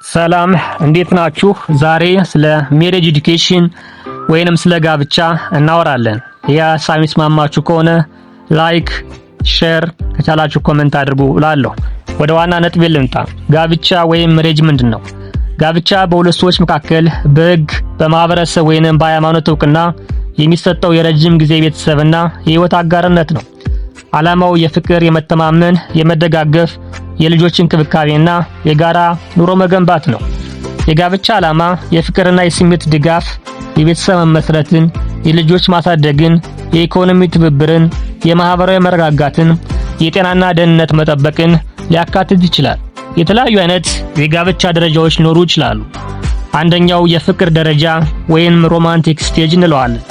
ሰላም እንዴት ናችሁ? ዛሬ ስለ ሜሬጅ ኤዱኬሽን ወይንም ስለ ጋብቻ እናወራለን። ሀሳብ የሚስማማችሁ ከሆነ ላይክ፣ ሼር ከቻላችሁ ኮሜንት አድርጉ እላለሁ። ወደ ዋና ነጥቤ ልምጣ። ጋብቻ ወይም ሜሬጅ ምንድነው? ጋብቻ በሁለት ሰዎች መካከል በሕግ በማህበረሰብ ወይንም በሃይማኖት እውቅና የሚሰጠው የረጅም ጊዜ ቤተሰብና የህይወት አጋርነት ነው። ዓላማው የፍቅር፣ የመተማመን፣ የመደጋገፍ፣ የልጆች እንክብካቤና የጋራ ኑሮ መገንባት ነው። የጋብቻ ዓላማ የፍቅርና የስሜት ድጋፍ፣ የቤተሰብ መመስረትን፣ የልጆች ማሳደግን፣ የኢኮኖሚ ትብብርን፣ የማህበራዊ መረጋጋትን፣ የጤናና ደህንነት መጠበቅን ሊያካትት ይችላል። የተለያዩ አይነት የጋብቻ ደረጃዎች ሊኖሩ ይችላሉ። አንደኛው የፍቅር ደረጃ ወይም ሮማንቲክ ስቴጅ እንለዋለን።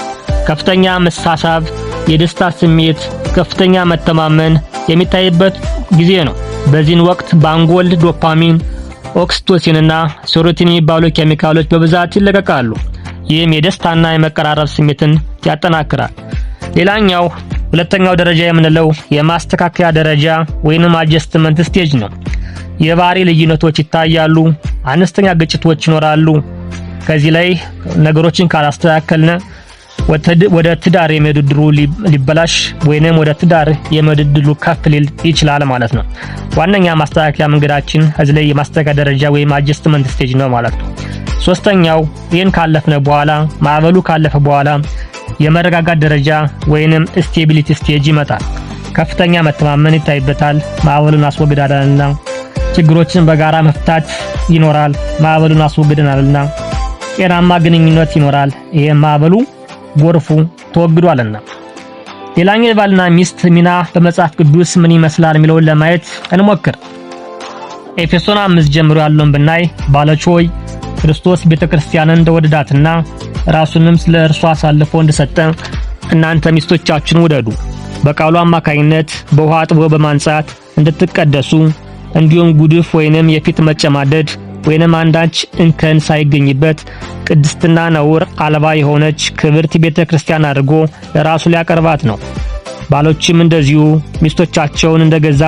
ከፍተኛ መሳሳብ፣ የደስታ ስሜት፣ ከፍተኛ መተማመን የሚታይበት ጊዜ ነው። በዚህን ወቅት በአንጎል ዶፓሚን፣ ኦክሲቶሲንና ሴሮቶኒን የሚባሉ ኬሚካሎች በብዛት ይለቀቃሉ። ይህም የደስታና የመቀራረብ ስሜትን ያጠናክራል። ሌላኛው ሁለተኛው ደረጃ የምንለው የማስተካከያ ደረጃ ወይንም አጀስትመንት ስቴጅ ነው። የባህሪ ልዩነቶች ይታያሉ፣ አነስተኛ ግጭቶች ይኖራሉ። ከዚህ ላይ ነገሮችን ካላስተካከልን ወደ ትዳር የመድድሩ ሊበላሽ ወይንም ወደ ትዳር የመድድሉ ከፍ ሊል ይችላል ማለት ነው። ዋነኛ ማስተካከያ መንገዳችን እዚህ ላይ የማስተካከያ ደረጃ ወይም አጀስትመንት ስቴጅ ነው ማለት ነው። ሶስተኛው ይህን ካለፍነ በኋላ ማዕበሉ ካለፈ በኋላ የመረጋጋት ደረጃ ወይንም ስቴቢሊቲ ስቴጅ ይመጣል። ከፍተኛ መተማመን ይታይበታል። ማዕበሉን አስወግደናልና ችግሮችን በጋራ መፍታት ይኖራል። ማዕበሉን አስወግደናልና ጤናማ ግንኙነት ይኖራል። ይሄ ማዕበሉ ጎርፉ ተወግዷልና። ሌላኛው የባልና ሚስት ሚና በመጽሐፍ ቅዱስ ምን ይመስላል የሚለውን ለማየት እንሞክር። ኤፌሶን 5 ጀምሮ ያለውን ብናይ ባሎች ሆይ ክርስቶስ ቤተክርስቲያንን እንደወደዳትና ራሱንም ስለ እርሷ አሳልፎ እንደሰጠ እናንተ ሚስቶቻችሁን ውደዱ፣ በቃሉ አማካኝነት በውሃ አጥቦ በማንጻት እንድትቀደሱ እንዲሁም ጉድፍ ወይንም የፊት መጨማደድ ወይንም አንዳች እንከን ሳይገኝበት ቅድስትና ነውር አልባ የሆነች ክብርት ቤተክርስቲያን አድርጎ ለራሱ ሊያቀርባት ነው። ባሎችም እንደዚሁ ሚስቶቻቸውን እንደገዛ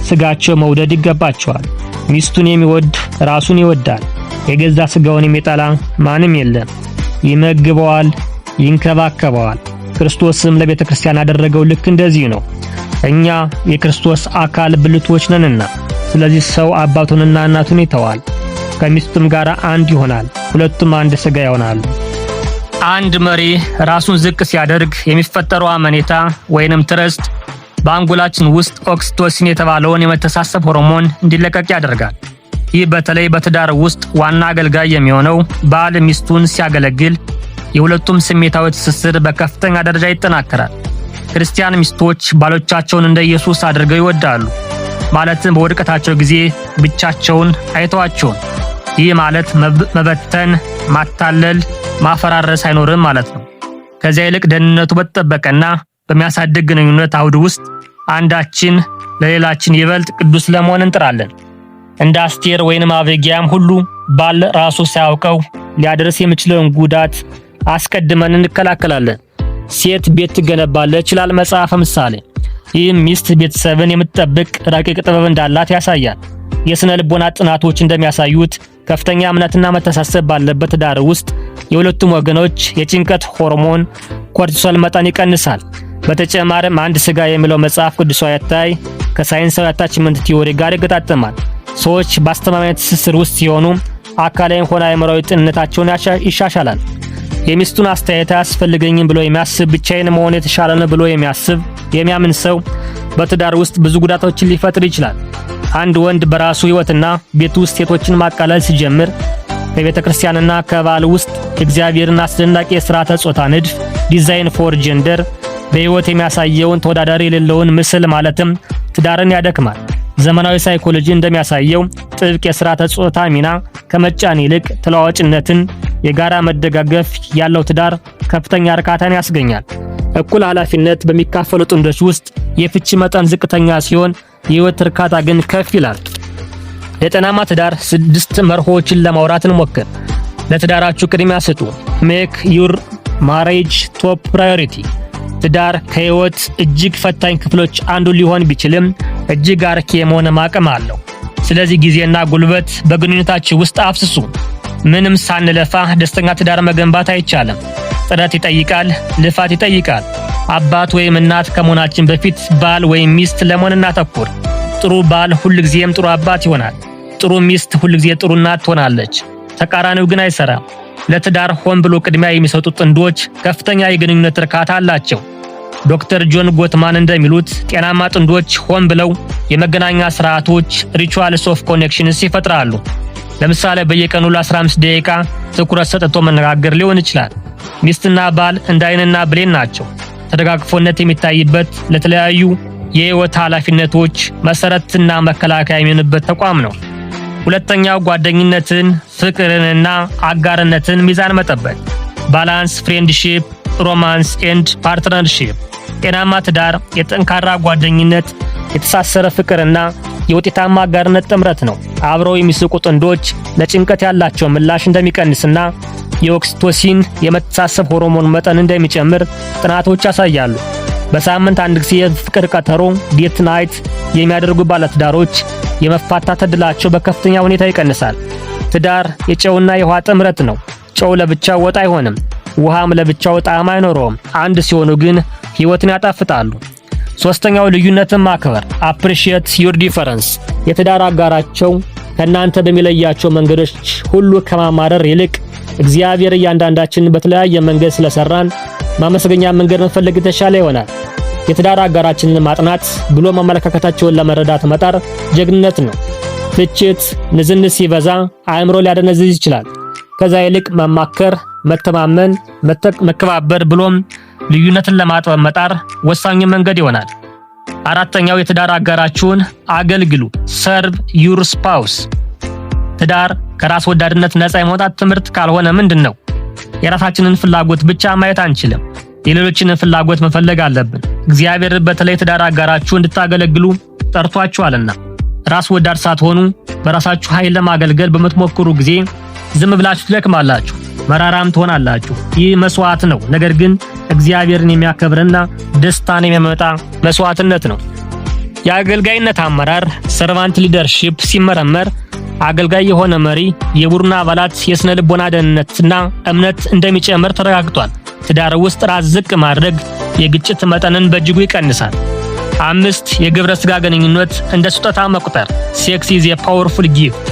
ስጋቸው መውደድ ይገባቸዋል። ሚስቱን የሚወድ ራሱን ይወዳል። የገዛ ስጋውን የሚጠላ ማንም የለም። ይመግበዋል፣ ይንከባከበዋል። ክርስቶስም ለቤተክርስቲያን ያደረገው ልክ እንደዚህ ነው። እኛ የክርስቶስ አካል ብልቶች ነንና፣ ስለዚህ ሰው አባቱንና እናቱን ይተዋል፣ ከሚስቱም ጋር አንድ ይሆናል፣ ሁለቱም አንድ ስጋ ይሆናሉ። አንድ መሪ ራሱን ዝቅ ሲያደርግ የሚፈጠረው አመኔታ ወይንም ትረስት በአንጎላችን ውስጥ ኦክሲቶሲን የተባለውን የመተሳሰብ ሆርሞን እንዲለቀቅ ያደርጋል። ይህ በተለይ በትዳር ውስጥ ዋና አገልጋይ የሚሆነው ባል ሚስቱን ሲያገለግል የሁለቱም ስሜታዊ ትስስር በከፍተኛ ደረጃ ይጠናከራል። ክርስቲያን ሚስቶች ባሎቻቸውን እንደ ኢየሱስ አድርገው ይወዳሉ። ማለትም በውድቀታቸው ጊዜ ብቻቸውን አይተዋቸውም። ይህ ማለት መበተን፣ ማታለል፣ ማፈራረስ አይኖርም ማለት ነው። ከዚያ ይልቅ ደህንነቱ በተጠበቀና በሚያሳድግ ግንኙነት አውድ ውስጥ አንዳችን ለሌላችን ይበልጥ ቅዱስ ለመሆን እንጥራለን። እንደ አስቴር ወይንም አቤጊያም ሁሉ ባል ራሱ ሳያውቀው ሊያደርስ የሚችለውን ጉዳት አስቀድመን እንከላከላለን። ሴት ቤት ትገነባለች ይላል መጽሐፈ ምሳሌ። ይህ ሚስት ቤተሰብን የምትጠብቅ ረቂቅ ጥበብ እንዳላት ያሳያል። የስነ ልቦና ጥናቶች እንደሚያሳዩት ከፍተኛ እምነትና መተሳሰብ ባለበት ትዳር ውስጥ የሁለቱም ወገኖች የጭንቀት ሆርሞን ኮርቲሶል መጠን ይቀንሳል። በተጨማሪም አንድ ስጋ የሚለው መጽሐፍ ቅዱሳዊ አታይ ከሳይንሳዊ አታችመንት ቲዮሪ ጋር ይገጣጠማል። ሰዎች በአስተማማኝ ትስስር ውስጥ ሲሆኑ አካላዊም ሆነ አእምሮአዊ ጤንነታቸውን ይሻሻላል። የሚስቱን አስተያየት አያስፈልገኝም ብሎ የሚያስብ ብቻዬን መሆን የተሻለ ነው ብሎ የሚያምን ሰው በትዳር ውስጥ ብዙ ጉዳቶችን ሊፈጥር ይችላል። አንድ ወንድ በራሱ ህይወትና ቤት ውስጥ ሴቶችን ማቃለል ሲጀምር ከቤተክርስቲያንና ከባህል ውስጥ እግዚአብሔርን አስደናቂ የሥርዓተ ጾታ ንድፍ ዲዛይን ፎር ጀንደር በህይወት የሚያሳየውን ተወዳዳሪ የሌለውን ምስል ማለትም ትዳርን ያደክማል። ዘመናዊ ሳይኮሎጂ እንደሚያሳየው ጥብቅ የሥርዓተ ጾታ ሚና ከመጫን ይልቅ ተለዋዋጭነትን፣ የጋራ መደጋገፍ ያለው ትዳር ከፍተኛ እርካታን ያስገኛል። እኩል ኃላፊነት በሚካፈሉ ጥንዶች ውስጥ የፍቺ መጠን ዝቅተኛ ሲሆን የህይወት እርካታ ግን ከፍ ይላል። ለጤናማ ትዳር 6 መርሆችን ለማውራት እንሞክር። ለትዳራችሁ ቅድሚያ ስጡ። ሜክ ዩር ማሬጅ ቶፕ ፕራዮሪቲ። ትዳር ከህይወት እጅግ ፈታኝ ክፍሎች አንዱ ሊሆን ቢችልም እጅግ አርኪ የመሆን አቅም አለው። ስለዚህ ጊዜና ጉልበት በግንኙነታችሁ ውስጥ አፍስሱ። ምንም ሳንለፋ ደስተኛ ትዳር መገንባት አይቻልም። ጥረት ይጠይቃል፣ ልፋት ይጠይቃል። አባት ወይም እናት ከመሆናችን በፊት ባል ወይም ሚስት ለመሆን እናተኩር። ጥሩ ባል ሁልጊዜም ጥሩ አባት ይሆናል። ጥሩ ሚስት ሁልጊዜ ጥሩ እናት ትሆናለች። ተቃራኒው ግን አይሰራም። ለትዳር ሆን ብሎ ቅድሚያ የሚሰጡ ጥንዶች ከፍተኛ የግንኙነት እርካታ አላቸው። ዶክተር ጆን ጎትማን እንደሚሉት ጤናማ ጥንዶች ሆን ብለው የመገናኛ ስርዓቶች ሪቹዋልስ ኦፍ ኮኔክሽንስ ይፈጥራሉ። ለምሳሌ በየቀኑ ለ15 ደቂቃ ትኩረት ሰጥቶ መነጋገር ሊሆን ይችላል። ሚስትና ባል እንደ ዓይንና ብሌን ናቸው። ተደጋግፎነት የሚታይበት ለተለያዩ የህይወት ኃላፊነቶች መሰረትና መከላከያ የሚሆንበት ተቋም ነው። ሁለተኛው ጓደኝነትን፣ ፍቅርንና አጋርነትን ሚዛን መጠበቅ። ባላንስ ፍሬንድሺፕ፣ ሮማንስ ኤንድ ፓርትነርሺፕ። ጤናማ ትዳር የጠንካራ ጓደኝነት፣ የተሳሰረ ፍቅርና የውጤታማ አጋርነት ጥምረት ነው። አብረው የሚስቁ ጥንዶች ለጭንቀት ያላቸው ምላሽ እንደሚቀንስና የኦክሲቶሲን የመተሳሰብ ሆርሞን መጠን እንደሚጨምር ጥናቶች ያሳያሉ። በሳምንት አንድ ጊዜ የፍቅር ቀጠሮ ዴት ናይት የሚያደርጉ ባለትዳሮች የመፋታት ዕድላቸው በከፍተኛ ሁኔታ ይቀንሳል። ትዳር የጨውና የውሃ ጥምረት ነው። ጨው ለብቻው ወጥ አይሆንም፣ ውሃም ለብቻው ጣዕም አይኖረውም። አንድ ሲሆኑ ግን ሕይወትን ያጣፍጣሉ። ሶስተኛው ልዩነትን ማክበር appreciate your difference። የትዳር አጋራቸው ከናንተ በሚለያቸው መንገዶች ሁሉ ከማማረር ይልቅ እግዚአብሔር እያንዳንዳችንን በተለያየ መንገድ ስለሰራን ማመስገኛ መንገድ መፈለግ የተሻለ ይሆናል። የትዳር አጋራችንን ማጥናት ብሎ ማመለካከታቸውን ለመረዳት መጣር ጀግንነት ነው። ትችት፣ ንዝንዝ ሲበዛ አእምሮ ሊያደነዝዝ ይችላል። ከዛ ይልቅ መማከር፣ መተማመን፣ መከባበር ብሎም ልዩነትን ለማጥበብ መጣር ወሳኝ መንገድ ይሆናል። አራተኛው የትዳር አጋራችሁን አገልግሉ serve your spouse። ትዳር ከራስ ወዳድነት ነፃ የመውጣት ትምህርት ካልሆነ ምንድነው? የራሳችንን ፍላጎት ብቻ ማየት አንችልም። የሌሎችንን ፍላጎት መፈለግ አለብን። እግዚአብሔር በተለይ ትዳር አጋራችሁ እንድታገለግሉ ጠርቷችኋልና። ራስ ወዳድ ሳትሆኑ በራሳችሁ ኃይል ለማገልገል በምትሞክሩ ጊዜ ዝም ብላችሁ ትደክማላችሁ፣ መራራም ትሆናላችሁ። ይህ መስዋዕት ነው፣ ነገር ግን እግዚአብሔርን የሚያከብርና ደስታን የሚያመጣ መስዋዕትነት ነው። የአገልጋይነት አመራር servant leadership ሲመረመር አገልጋይ የሆነ መሪ የቡድን አባላት የስነ ልቦና ደህንነትና እምነት እንደሚጨምር ተረጋግጧል። ትዳር ውስጥ ራስ ዝቅ ማድረግ የግጭት መጠንን በእጅጉ ይቀንሳል። 5 የግብረ ስጋ ግንኙነት እንደ ስጦታ መቁጠር sex is a powerful gift።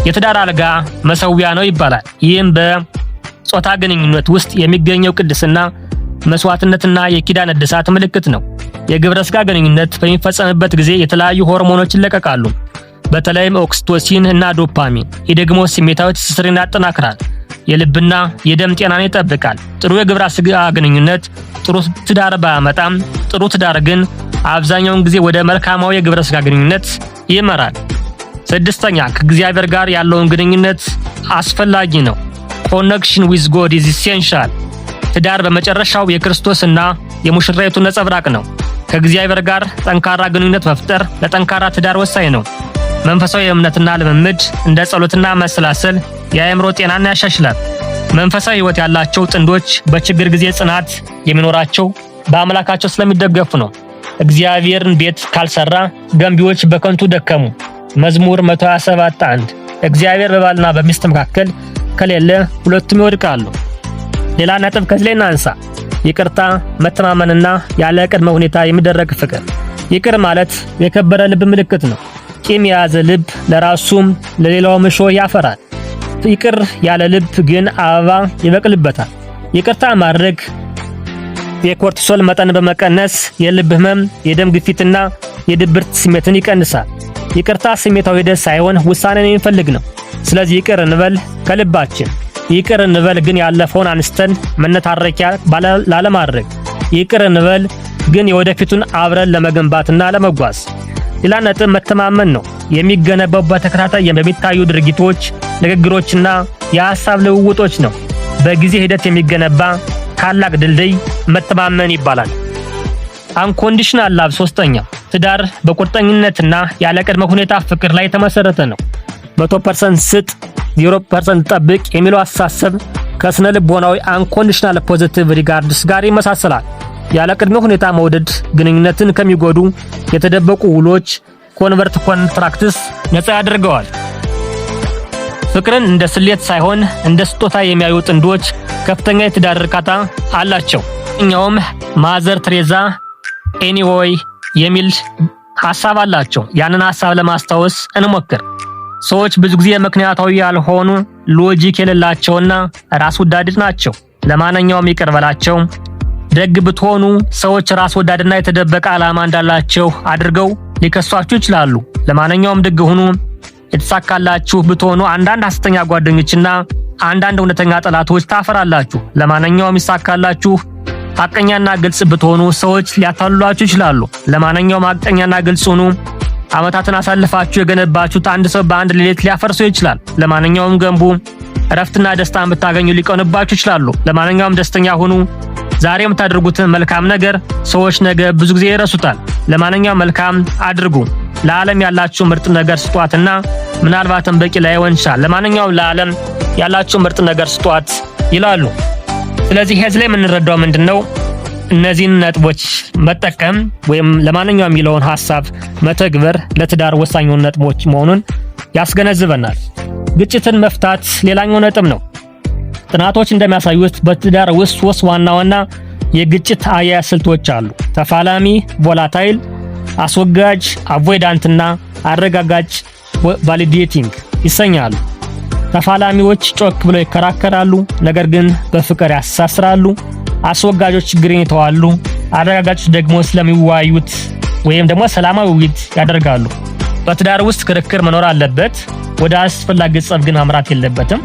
የትዳር አልጋ መሰዊያ ነው ይባላል። ይህም በጾታ ግንኙነት ውስጥ የሚገኘው ቅድስና፣ መስዋዕትነትና የኪዳን እድሳት ምልክት ነው። የግብረ ስጋ ግንኙነት በሚፈጸምበት ጊዜ የተለያዩ ሆርሞኖች ይለቀቃሉ፣ በተለይም ኦክሲቶሲን እና ዶፓሚን። ይህ ደግሞ ስሜታዊ ትስስርን ያጠናክራል፣ የልብና የደም ጤናን ይጠብቃል። ጥሩ የግብረ ስጋ ግንኙነት ጥሩ ትዳር ባያመጣም፣ ጥሩ ትዳር ግን አብዛኛውን ጊዜ ወደ መልካማው የግብረ ስጋ ግንኙነት ይመራል። 6ኛ ከእግዚአብሔር ጋር ያለውን ግንኙነት አስፈላጊ ነው። connection with God is essential። ትዳር በመጨረሻው የክርስቶስና የሙሽራይቱ ነጸብራቅ ነው። ከእግዚአብሔር ጋር ጠንካራ ግንኙነት መፍጠር ለጠንካራ ትዳር ወሳኝ ነው። መንፈሳዊ እምነትና ልምምድ እንደ ጸሎትና መሰላሰል የአእምሮ ጤናን ያሻሽላል። መንፈሳዊ ሕይወት ያላቸው ጥንዶች በችግር ጊዜ ጽናት የሚኖራቸው በአምላካቸው ስለሚደገፉ ነው። እግዚአብሔርን ቤት ካልሰራ ገንቢዎች በከንቱ ደከሙ። መዝሙር 127:1። እግዚአብሔር በባልና በሚስት መካከል ከሌለ ሁለቱም ይወድቃሉ። ሌላ ነጥብ ከዚህ ላይ እናንሳ። ይቅርታ፣ መተማመንና ያለ ቅድመ ሁኔታ የሚደረግ ፍቅር። ይቅር ማለት የከበረ ልብ ምልክት ነው። ቂም የያዘ ልብ ለራሱም ለሌላውም እሾህ ያፈራል። ይቅር ያለ ልብ ግን አበባ ይበቅልበታል። ይቅርታ ማድረግ የኮርቲሶል መጠን በመቀነስ የልብ ህመም፣ የደም ግፊትና የድብርት ስሜትን ይቀንሳል። ይቅርታ ስሜታዊ ሂደት ሳይሆን ውሳኔን የሚፈልግ ነው። ስለዚህ ይቅር እንበል ከልባችን። ይቅር እንበል ግን ያለፈውን አንስተን መነታረኪያ ላለማድረግ። ይቅር እንበል ግን የወደፊቱን አብረን ለመገንባትና ለመጓዝ። ሌላ ነጥብ መተማመን ነው። የሚገነባው በተከታታይ በሚታዩ ድርጊቶች፣ ንግግሮችና የሐሳብ ልውውጦች ነው። በጊዜ ሂደት የሚገነባ ታላቅ ድልድይ መተማመን ይባላል። አንኮንዲሽናል ላቭ 3ኛ ትዳር በቁርጠኝነትና ያለ ቅድመ ሁኔታ ፍቅር ላይ የተመሰረተ ነው። 100% ስጥ 0% ጠብቅ የሚለው አስተሳሰብ ከስነ ልቦናዊ አንኮንዲሽናል ፖዚቲቭ ሪጋርድስ ጋር ይመሳሰላል። ያለ ቅድመ ሁኔታ መውደድ ግንኙነትን ከሚጎዱ የተደበቁ ውሎች ኮንቨርት ኮንትራክትስ ነፃ ያደርገዋል። ፍቅርን እንደ ስሌት ሳይሆን እንደ ስጦታ የሚያዩ ጥንዶች ከፍተኛ የትዳር እርካታ አላቸው። እኛውም ማዘር ቴሬዛ ኤኒዌይ የሚል ሐሳብ አላቸው። ያንን ሐሳብ ለማስታወስ እንሞክር። ሰዎች ብዙ ጊዜ ምክንያታዊ ያልሆኑ ሎጂክ የሌላቸውና ራስ ወዳድ ናቸው። ለማንኛውም ይቅር በላቸው። ደግ ብትሆኑ ሰዎች ራስ ወዳድና የተደበቀ ዓላማ እንዳላቸው አድርገው ሊከሷችሁ ይችላሉ። ለማንኛውም ደግ ሁኑ። የተሳካላችሁ ብትሆኑ አንዳንድ ሐሰተኛ ጓደኞችና አንዳንድ እውነተኛ ጠላቶች ታፈራላችሁ። ለማንኛውም ይሳካላችሁ። ሐቀኛና ግልጽ ብትሆኑ ሰዎች ሊያታልሏችሁ ይችላሉ። ለማንኛውም ሐቀኛና ግልጽ ሁኑ። ዓመታትን አሳልፋችሁ የገነባችሁት አንድ ሰው በአንድ ሌሊት ሊያፈርሰው ይችላል። ለማንኛውም ገንቡ። እረፍትና ደስታን ብታገኙ ሊቀኑባችሁ ይችላሉ። ለማንኛውም ደስተኛ ሁኑ። ዛሬ የምታደርጉትን መልካም ነገር ሰዎች ነገ ብዙ ጊዜ ይረሱታል። ለማንኛውም መልካም አድርጉ። ለዓለም ያላችሁ ምርጥ ነገር ስጧትና ምናልባትም በቂ ላይሆን ይችላል። ለማንኛውም ለዓለም ያላችሁ ምርጥ ነገር ስጧት ይላሉ። ስለዚህ ከዚህ ላይ የምንረዳው ምንድነው? እነዚህን ነጥቦች መጠቀም ወይም ለማንኛውም የሚለውን ሐሳብ መተግበር ለትዳር ወሳኝ ነጥቦች መሆኑን ያስገነዝበናል። ግጭትን መፍታት ሌላኛው ነጥብ ነው። ጥናቶች እንደሚያሳዩት በትዳር ውስጥ ሶስት ዋና ዋና የግጭት አያያዝ ስልቶች አሉ። ተፋላሚ ቮላታይል፣ አስወጋጅ አቮይዳንትና አረጋጋጭ ቫሊዴቲንግ ይሰኛሉ። ተፋላሚዎች ጮክ ብለው ይከራከራሉ፣ ነገር ግን በፍቅር ያሳስራሉ። አስወጋጆች ችግርን ይተዋሉ። አረጋጋጮች ደግሞ ስለሚወያዩት ወይም ደግሞ ሰላማዊ ውይይት ያደርጋሉ። በትዳር ውስጥ ክርክር መኖር አለበት። ወደ አስፈላጊ ጸብ ግን ማምራት የለበትም።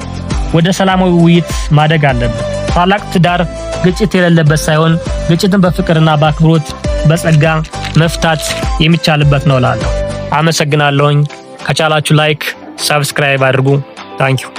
ወደ ሰላማዊ ውይይት ማደግ አለበት። ታላቅ ትዳር ግጭት የሌለበት ሳይሆን ግጭትን በፍቅርና በአክብሮት በጸጋ መፍታት የሚቻልበት ነው እላለሁ። አመሰግናለሁኝ። ከቻላችሁ ላይክ፣ ሰብስክራይብ አድርጉ። ታንኪዩ